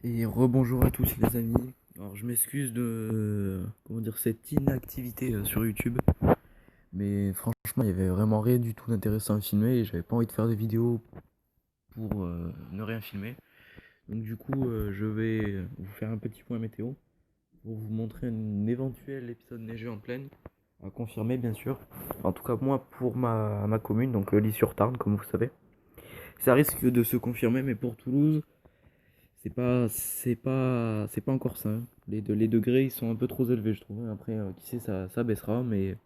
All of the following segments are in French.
Et rebonjour à tous les amis. Alors je m'excuse de cette inactivité sur YouTube, mais franchement il y avait vraiment rien du tout d'intéressant à filmer et j'avais pas envie de faire des vidéos pour ne rien filmer. Donc du coup je vais vous faire un petit point météo pour vous montrer un éventuel épisode neigeux en pleine, à confirmer bien sûr. En tout cas moi pour ma commune, donc L'Isle-sur-Tarn comme vous savez. Ça risque de se confirmer, mais pour Toulouse, c'est pas encore ça, hein. Les degrés, ils sont un peu trop élevés, je trouve. Après, qui sait, ça baissera. Mais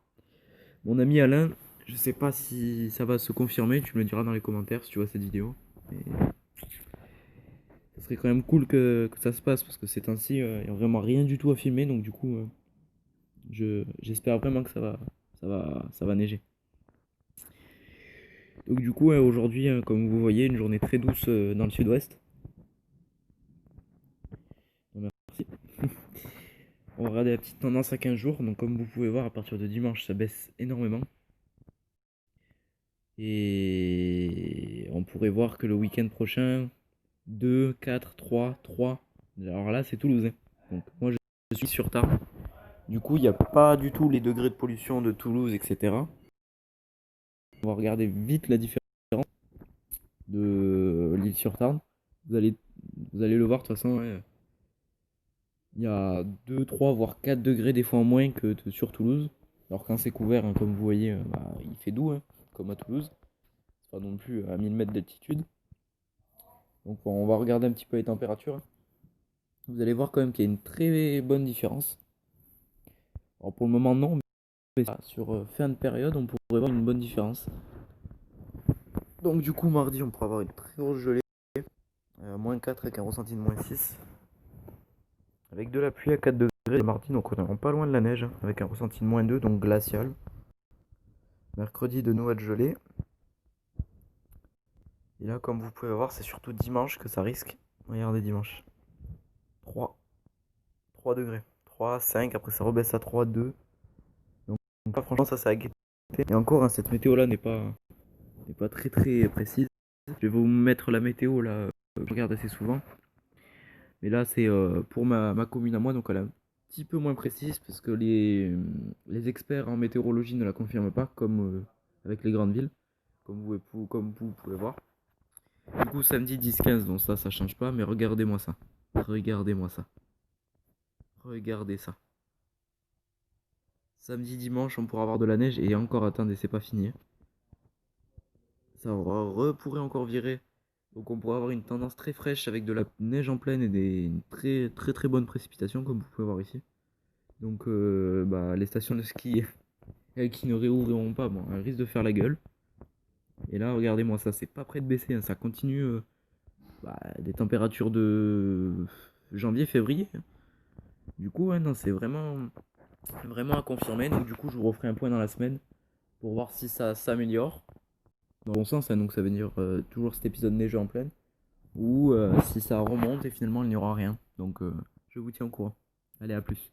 mon ami Alain, je sais pas si ça va se confirmer. Tu me le diras dans les commentaires si tu vois cette vidéo. Et ça serait quand même cool que ça se passe parce que ces temps-ci, il n'y a vraiment rien du tout à filmer. Donc, du coup, j'espère vraiment que ça va neiger. Donc, du coup, aujourd'hui, comme vous voyez, une journée très douce dans le sud-ouest. Merci. On va regarder la petite tendance à 15 jours. Donc, comme vous pouvez voir, à partir de dimanche, ça baisse énormément. Et on pourrait voir que le week-end prochain, 2, 4, 3, 3. Alors là, c'est Toulouse, hein. Donc, moi, je suis sur Tarbes. Du coup, il n'y a pas du tout les degrés de pollution de Toulouse, etc. On va regarder vite la différence de l'île sur Tarn. Vous allez, vous allez le voir, de toute façon, ouais. Il y a 2, 3, voire 4 degrés des fois en moins que sur Toulouse. Alors quand c'est couvert, hein, comme vous voyez, il fait doux, hein, comme à Toulouse. C'est pas non plus à 1000 mètres d'altitude. Donc on va regarder un petit peu les températures. Vous allez voir quand même qu'il y a une très bonne différence. Alors pour le moment non, mais sur fin de période on pourrait voir une bonne différence. Donc du coup mardi on pourra avoir une très grosse gelée, -4 avec un ressenti de -6. Avec de la pluie à 4 degrés le mardi, donc on est pas loin de la neige, avec un ressenti de -2, donc glacial. Mercredi de nouvelles gelées. Et là comme vous pouvez voir c'est surtout dimanche que ça risque. Regardez dimanche. 3. 3 degrés. 3, 5, après ça rebaisse à 3, 2. Donc là, franchement ça c'est à guetter. Et encore, hein, cette météo là n'est pas très très précise. Je vais vous mettre la météo là, je regarde assez souvent. Mais là c'est pour ma commune à moi, donc elle est un petit peu moins précise parce que les experts en météorologie ne la confirment pas comme avec les grandes villes, comme vous pouvez voir. Du coup samedi 10-15, donc ça change pas, mais regardez-moi ça. Regardez-moi ça. Regardez ça. Samedi, dimanche, on pourra avoir de la neige et encore, attendez, c'est pas fini. Ça pourrait encore virer. Donc on pourrait avoir une tendance très fraîche avec de la neige en pleine et des très très très bonnes précipitations comme vous pouvez voir ici. Donc les stations de ski qui ne réouvriront pas, bon, elles risquent de faire la gueule. Et là, regardez-moi ça, c'est pas prêt de baisser, hein, ça continue des températures de janvier, février. Du coup, ouais, non, c'est vraiment à confirmer. Donc du coup, je vous referai un point dans la semaine pour voir si ça s'améliore. Dans le bon sens, hein, donc ça veut dire toujours cet épisode neigeux en pleine. Ou si ça remonte et finalement il n'y aura rien. Donc je vous tiens au courant. Allez, à plus.